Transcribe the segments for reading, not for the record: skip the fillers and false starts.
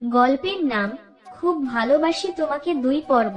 গল্পের নাম খুব ভালোবাসি তোমাকে দুই পর্ব।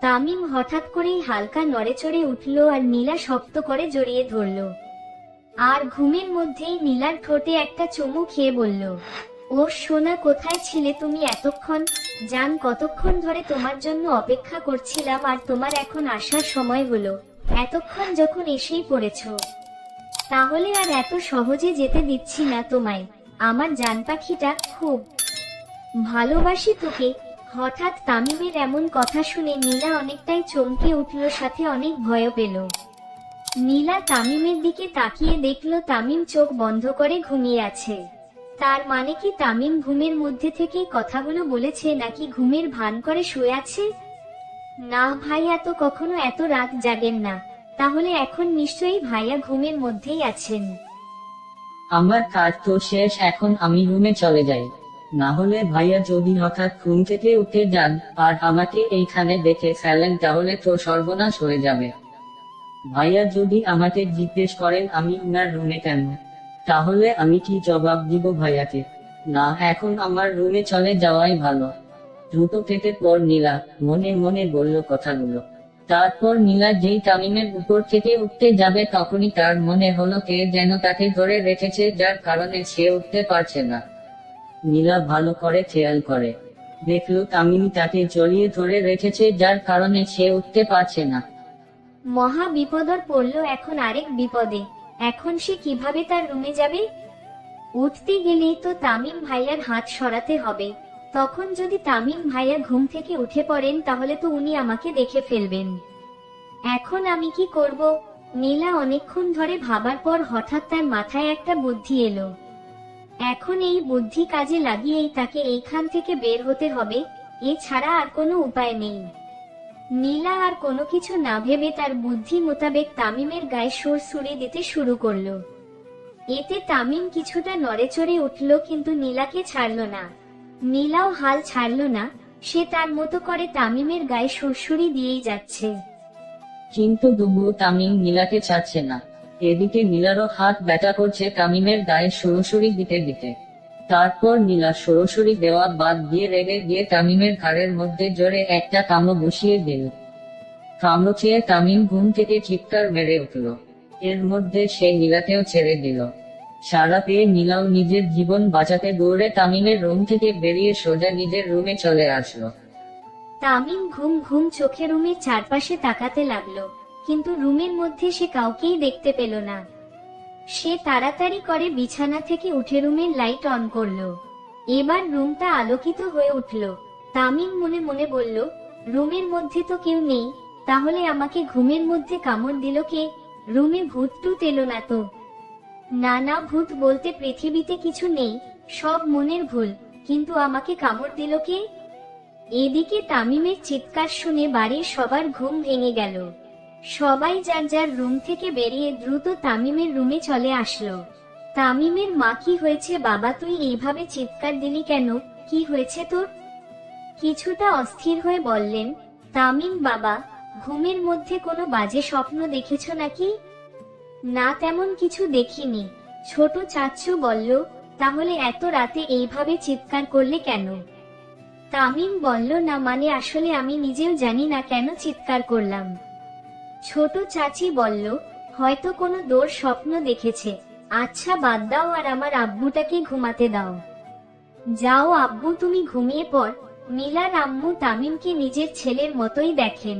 তামিম হঠাৎ করেই হালকা নড়েচড়ে উঠল আর নীলা শক্ত করে জড়িয়ে ধরল। আর ঘুমের মধ্যেই নীলার ঠোঁটে একটা চুমু খেয়ে বলল, ও সোনা, কোথায় ছিলে তুমি এতক্ষণ? জান, কতক্ষণ ধরে তোমার জন্য অপেক্ষা করছিলাম, আর তোমার এখন আসার সময় হলো। এতক্ষণ যখন এসেই পড়েছো, তাহলে আর এত সহজে যেতে দিচ্ছি না তোমায়। আমার জান পাখিটা, খুব ভালোবাসি তোকে। হঠাৎ তামিমের এমন কথা শুনে নীলা অনেকটাই চমকে উঠল, সাথে অনেক ভয় পেল। নীলা তামিমের দিকে তাকিয়ে দেখল তামিম চোখ বন্ধ করে ঘুমিয়ে আছে। তার মানে কি তামিম ঘুমের মধ্যে থেকেই কথাগুলো বলেছে, নাকি ঘুমের ভান করে শুয়ে আছে? না ভাইয়া তো কখনো এত রাত জাগেন না, তাহলে এখন নিশ্চয়ই ভাইয়া ঘুমের মধ্যেই আছেন। আমার কাজ তো শেষ, এখন আমি রুমে চলে যাই। না হলে ভাইয়া যদি হঠাৎ ঘুম থেকে উঠে যান আর আমাকে এইখানে দেখে ফেলেন, তাহলে তো সর্বনাশ হয়ে যাবে। ভাইয়া যদি আমাকে জিজ্ঞেস করেন আমি উনার রুমে কেন, তাহলে আমি কি জবাব দিব ভাইয়াকে? না, এখন আমার রুমে চলে যাওয়াই ভালো। দ্রুত কেটে পর নীলা মনে মনে বলল কথাগুলো। তারপর নীলা যেই তামিমের উপর থেকে উঠতে যাবে, তখনই তার মনে হলো কে যেন তাকে ধরে রেখেছে, যার কারণে সে উঠতে পারছে না। নীলা ভালো করে খেয়াল করে দেখলো তামিম তাকে জড়িয়ে ধরে রেখেছে, যার কারণে সে উঠতে পারছে না। মহা বিপদর পড়ল এখন আরেক বিপদে। এখন সে কিভাবে তার রুমে যাবে? উঠতে গেলেই তো তামিম ভাইয়ার হাত সরাতে হবে। তখন যদি তামিম ভাইয়া ঘুম থেকে উঠে পড়েন, তাহলে তো উনি আমাকে দেখে ফেলবেন। এখন আমি কি করব? নীলা অনেকক্ষণ ধরে ভাবার পর হঠাৎ তার মাথায় একটা বুদ্ধি এলো। এখন এই বুদ্ধি কাজে লাগিয়েই তাকে এইখান থেকে বের হতে হবে, এছাড়া আর কোনো উপায় নেই। নীলা আর কোনো কিছু না ভেবে তার বুদ্ধি মোতাবেক তামিমের গায়ে সুড়সুড়ি দিতে শুরু করলো। এতে তামিম কিছুটা নড়েচড়ে উঠল, কিন্তু নীলাকে ছাড়ল না। নীলাও হাল ছাড়ল না, সে তার মতো করে তামিমের গায়ে সুড়সুড়ি দিয়েই যাচ্ছে। কিন্তু তবুও তামিম নীলাকে ছাড়ছে না। এদিকে নীলারও হাত ব্যথা করছে তামিমের গায়ে সরাসরি দিতে দিতে। তারপর নীলা সরাসরি দেওয়া বাদ দিয়ে রেগে গিয়ে তামিমের ঘাড়ের মধ্যে জোরে একটা কামড় বসিয়ে দিল। কামড় খেয়ে তামিম ঘুম থেকে চিৎকার মেরে উঠল। এর মধ্যে সে নীলাকেও ছেড়ে দিল। সাড়া পেয়ে নীলাও নিজের জীবন বাঁচাতে দৌড়ে তামিমের রুম থেকে বেরিয়ে সোজা নিজের রুমে চলে আসলো। তামিম ঘুম ঘুম চোখে রুমের চারপাশে তাকাতে লাগলো, কিন্তু রুমের মধ্যে সে কাউকেই দেখতে পেল না। সে তাড়াতাড়ি করে বিছানা থেকে উঠে রুমের লাইট অন করলো। এবার রুমটা আলোকিত হয়ে উঠল। তামিম মনে মনে বলল, রুমের মধ্যে তো কেউ নেই, তাহলে আমাকে ঘুমের মধ্যে কামড় দিল কে? রুমে ভূত টুত এলো না তো? না না, ভূত বলতে পৃথিবীতে কিছু নেই, সব মনের ভুল। কিন্তু আমাকে কামড় দিল কে? এদিকে তামিমের চিৎকার শুনে বাড়ির সবার ঘুম ভেঙে গেল। সবাই যার যার রুম থেকে বেরিয়ে দ্রুত তামিমের রুমে চলে আসলো। তামিমের মা, কি হয়েছে বাবা, তুই এইভাবে চিৎকার দিলি কেন? কি হয়েছে তোর? কিছুটা অস্থির হয়ে বললেন তামিম, বাবা, ঘুমের মধ্যে কোনো বাজে স্বপ্ন দেখেছো নাকি? না, তেমন কিছু দেখিনি। ছোট চাচ্চু বলল। তাহলে এত রাতে এইভাবে চিৎকার করলে কেন? তামিম বলল, না মানে আসলে আমি নিজেও জানি না কেন চিৎকার করলাম। ছোট চাচি বলল, হয়তো কোনো দোর স্বপ্ন দেখেছে। আচ্ছা বাদ দাও, আর আমার আব্বুটাকে ঘুমাতে দাও। যাও আব্বু, তুমি ঘুমিয়ে পড়। নীলার আম্মু তামিমকে নিজের ছেলের মতোই দেখেন।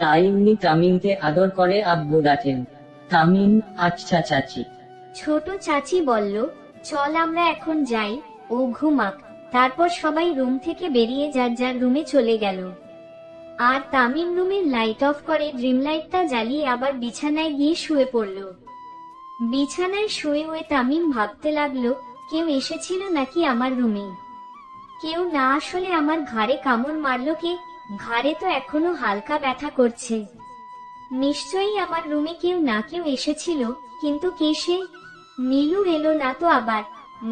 তাই উনি তামিমকে আদর করে আব্বু ডাকেন। তামিম, আচ্ছা চাচি। ছোট চাচি বলল, চল আমরা এখন যাই, ও ঘুমাক। তারপর সবাই রুম থেকে বেরিয়ে যার যার রুমে চলে গেল। আর তামিম রুমের লাইট অফ করে ড্রিম লাইটটা জ্বালিয়ে আবার বিছানায় গিয়ে শুয়ে পড়ল। বিছানায় শুয়ে হয়ে তামিম ভাবতে লাগলো, কেউ এসেছিল নাকি আমার রুমে? কেউ না, আসলে আমার ঘাড়ে কামড় মারলো কে? ঘাড়ে তো এখনো হালকা ব্যথা করছে। নিশ্চয়ই আমার রুমে কেউ না কেউ এসেছিল, কিন্তু কে সে? নীলু এলো না তো আবার?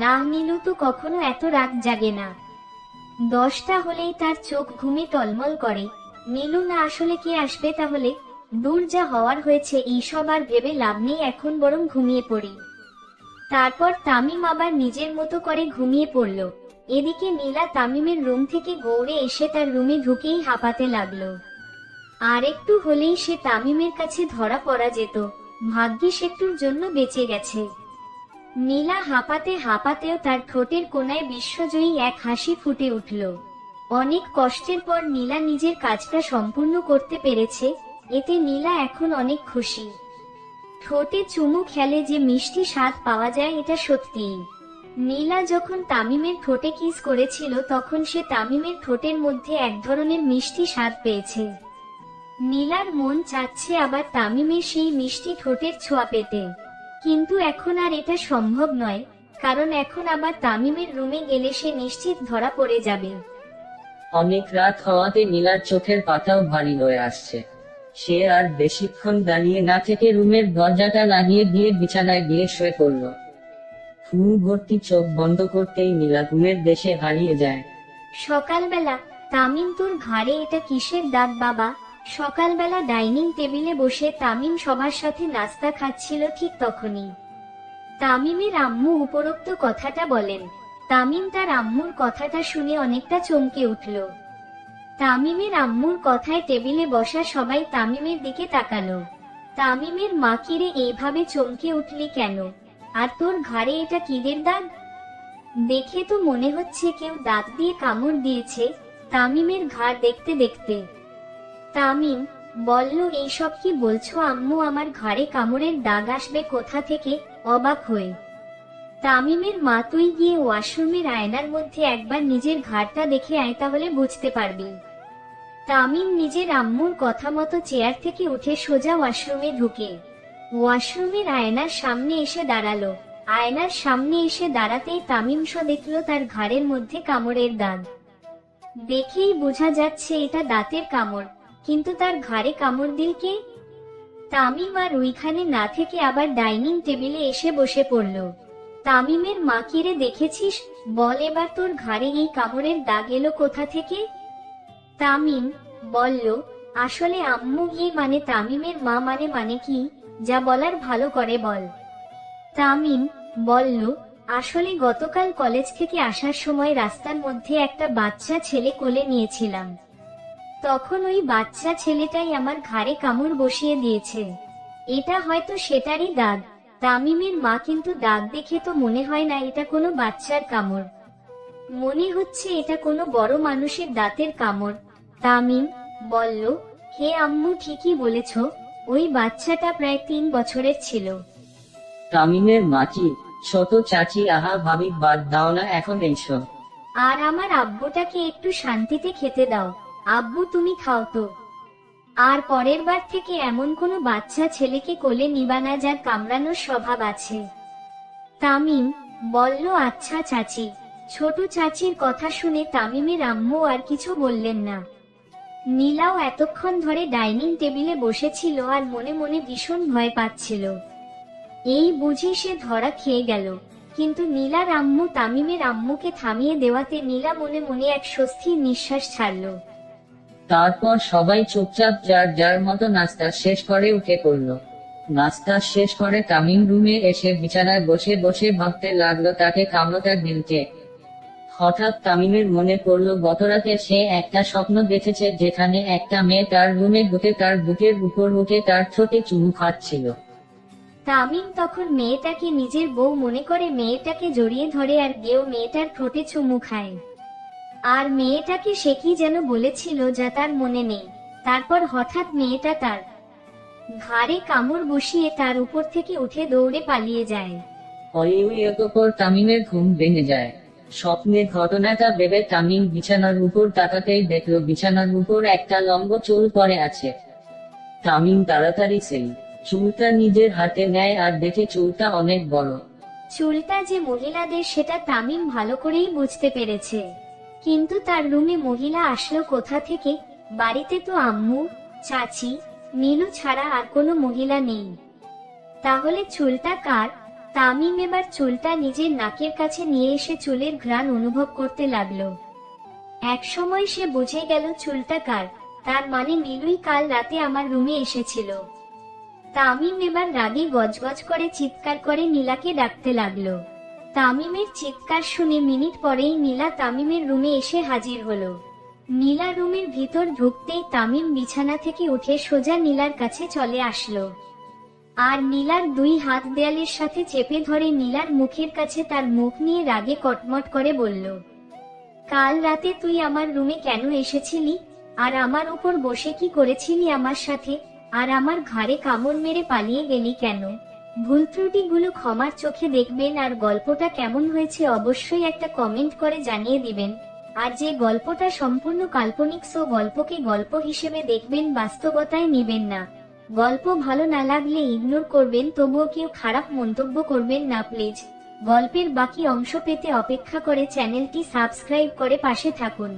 না, নীলু তো কখনো এত রাত জাগে না। 10টা হলেই তার চোখ ঘুমে টলমল করে। নীলু না আসলে কে আসবে তাহলে? দূর, যা হওয়ার হয়েছে, এইসব আর ভেবে লাভ নেই, এখন বরং ঘুমিয়ে পড়ি। তারপর তামিম আবার নিজের মতো করে ঘুমিয়ে পড়ল। এদিকে নীলা তামিমের রুম থেকে গৌড়ে এসে তার রুমে ঢুকেই হাঁপাতে লাগলো। আর একটু হলেই সে তামিমের কাছে ধরা পড়া যেত। ভাগ্যিস একটুর জন্য বেঁচে গেছে। নীলা হাঁপাতে হাঁপাতেও তার ঠোঁটের কোণায় বিশ্বজয়ী এক হাসি ফুটে উঠল। অনেক কষ্টের পর নীলা নিজের কাজটা সম্পূর্ণ করতে পেরেছে, এতে নীলা এখন অনেক খুশি। ঠোঁটে চুমু খেলে যে মিষ্টি স্বাদ পাওয়া যায় এটা সত্যিই। নীলা যখন তামিমের ঠোঁটে কিস করেছিল তখন সে তামিমের ঠোঁটের মধ্যে এক ধরনের মিষ্টি স্বাদ পেয়েছে। নীলার মন চাচ্ছে আবার তামিমের সেই মিষ্টি ঠোঁটের ছোঁয়া পেতে, কিন্তু এখন আর এটা সম্ভব নয়, কারণ এখন আবার তামিমের রুমে গেলে সে নিশ্চিত ধরা পড়ে যাবে। অনেক রাত হওয়াতে নীলার চোখের পাতাও ভারী হয়ে আসছে। সে আর বেশিক্ষণ দাঁড়িয়ে না থেকে রুমের দরজাটা লাগিয়ে দিয়ে বিছানায় গিয়ে শুয়ে পড়ল। ঘুম ভর্তি চোখ বন্ধ করতেই নীলা ঘুমের দেশে হারিয়ে যায়। সকালবেলা, তামিম তোর ঘাড়ে এটা কিসের দাগ বাবা? সকালবেলা ডাইনিং টেবিলে বসে তামিম সবার সাথে নাস্তা খাচ্ছিল, ঠিক তখনই তামিমের আম্মু উপরোক্ত কথাটা বলেন। তামিম তার আম্মুর কথাটা শুনে অনেকটা চমকে উঠল। তামিমের আম্মুর কথায় টেবিলে বসা সবাই তামিমের দিকে তাকালো। তামিমের মা, কিরে এইভাবে চমকে উঠলি কেন? আর তোর ঘাড়ে এটা কিদের দাগ? দেখে তো মনে হচ্ছে কেউ দাঁত দিয়ে কামড় দিয়েছে। তামিমের ঘাড় দেখতে দেখতে তামিম বলল, এইসব কি বলছো আম্মু? আমার ঘাড়ে কামড়ের দাগ আসবে কোথা থেকে? অবাক হয়ে তামিমের মা, তুই গিয়ে ওয়াশরুমের আয়নার মধ্যে একবার নিজের ঘাড়টা দেখে আয়, তাহলে বুঝতে পারবি। তামিম নিজের আম্মুর কথা মতো চেয়ার থেকে উঠে সোজা ওয়াশরুমে ঢুকে ওয়াশরুমের আয়নার সামনে এসে দাঁড়ালো। আয়নার সামনে এসে দাঁড়াতেই তামিম দেখলো তার ঘাড়ের মধ্যে কামড়ের দাগ। দেখেই বোঝা যাচ্ছে এটা দাঁতের কামড়, কিন্তু তার ঘাড়ে কামড় দিল কে? তামিম আর ওইখানে না থেকে আবার ডাইনিং টেবিলে এসে বসে পড়ল। তামিমের মা, কিরে দেখেছিস? বল এবার তোর ঘাড়ে এই কামড়ের দাগ এলো কোথা থেকে? তামিম বলল, আসলে আম্মু মানে তামিমের মা মানে কি? যা বলার ভালো করে বল। তামিম বলল, আসলে গতকাল কলেজ থেকে আসার সময় রাস্তার মধ্যে একটা বাচ্চা ছেলে কোলে নিয়েছিলাম। তখন ওই বাচ্চা ছেলেটাই আমার ঘাড়ে কামড় বসিয়ে দিয়েছে। এটা হয়তো সেটারই দাগ। তামিমের মা, কিন্তু দাগ দেখে তো মনে হয় না এটা কোনো বাচ্চার কামড়, মনে হচ্ছে এটা কোনো বড় মানুষের দাঁতের কামড়। তামিম বলল, হে আম্মু, ঠিকই বলেছ, ওই বাচ্চাটা প্রায় 3 বছরের ছিল। তামিমের মা, কি ছোট চাচি? আহা ভাবি, বাদ দাও না এখন এইসব। আর আমার আব্বুটাকে একটু শান্তিতে খেতে দাও। আব্বু, তুমি খাও তো। আর পরের বার থেকে এমন কোনো বাচ্চা ছেলেকে কোলে নিবা না যার কামড়ানোর স্বভাব আছে। তামিম বলল, আচ্ছা চাচি। ছোট চাচির কথা শুনে তামিমের আম্মু আর কিছু বললেন না। নীলাও এতক্ষণ ধরে ডাইনিং টেবিলে বসেছিল আর মনে মনে ভীষণ ভয় পাচ্ছিল। এই বুঝি সে ধরা খেয়ে গেল। কিন্তু নীলার আম্মু তামিমের আম্মুকে থামিয়ে দেওয়াতে নীলা মনে মনে এক স্বস্তির নিঃশ্বাস ছাড়ল। তারপর সবাই চুপচাপ যার যার মতো নাস্তা শেষ করে উঠে পড়ল। নাস্তা শেষ করে তামিম রুমে এসে বিছানায় বসে বসে ভাবতে লাগলো তাকে কামড়টা দিলকে। হঠাৎ তামিমের মনে পড়ল গতরাতে সে একটা স্বপ্ন দেখেছে যেখানে একটা মেয়ে তার রুমে ঢুকে তার বুকের উপর উঠে তার ঠোঁটে চুমু খাচ্ছিল। তামিম তখন মেয়েটাকে নিজের বউ মনে করে মেয়েটাকে জড়িয়ে ধরে আর গেও মেয়েটার ঠোঁটে চুমু খায়। আর মেয়েটাকে সে কি যেন বলেছিল যা তার মনে নেই। তারপর হঠাৎ মেয়েটা তার ঘাড়ে কামড় বসিয়ে তার উপর থেকে উঠে দৌড়ে পালিয়ে যায়। অতঃপর তামিমের ঘুম ভেঙে যায়। স্বপ্নের ঘটনাটা ভেবে তামিম বিছানার উপর তাকাতেই দেখলো বিছানার উপর একটা লম্বা চুল পড়ে আছে। তামিম তাড়াতাড়ি সেই চুলটা নিজের হাতে নেয় আর দেখে চুলটা অনেক বড়। চুলটা যে মহিলাদের সেটা তামিম ভালো করেই বুঝতে পেরেছে, কিন্তু তার রুমে মহিলা আসলো কোথা থেকে? বাড়িতে তো আম্মু, চাচি, নীলু ছাড়া আর কোনো মহিলা নেই। তাহলে চুলটা কার? তামিম এবার চুলটা নিজের নাকের কাছে নিয়ে এসে চুলের ঘ্রাণ অনুভব করতে লাগলো। একসময় সে বুঝে গেল চুলটা কার, তার মানে নীলুই কাল রাতে আমার রুমে এসেছিল। তামিম এবার রাগে গজগজ করে চিৎকার করে নীলাকে ডাকতে লাগলো। তামিমের চিৎকার শুনে মিনিট পরেই নীলা তামিমের রুমে এসে হাজির হলো। নীলা রুমের ভিতর ঢুকতেই তামিম বিছানা থেকে উঠে সোজা নীলার কাছে চলে আসলো, আর নীলার দুই হাত দেয়ালের সাথে চেপে ধরে নীলার মুখের কাছে তার মুখ নিয়ে রাগে কটমট করে বলল, কাল রাতে তুই আমার রুমে কেন এসেছিলি? আর আমার উপর বসে কি করেছিলি আমার সাথে? আর আমার ঘাড়ে কামড় মেরে পালিয়ে গেলি কেন? ভুল ত্রুটিগুলো ক্ষমার চোখে দেখবেন, আর গল্পটা কেমন হয়েছে অবশ্যই একটা কমেন্ট করে জানিয়ে দিবেন। আর যে গল্পটা সম্পূর্ণ কাল্পনিক, সো গল্পকে গল্প হিসেবে দেখবেন, বাস্তবতায় নেবেন না। গল্প ভালো না লাগলে ইগনোর করবেন, তবুও কেউ খারাপ মন্তব্য করবেন না প্লিজ। গল্পের বাকি অংশ পেতে অপেক্ষা করে চ্যানেলটি সাবস্ক্রাইব করে পাশে থাকুন।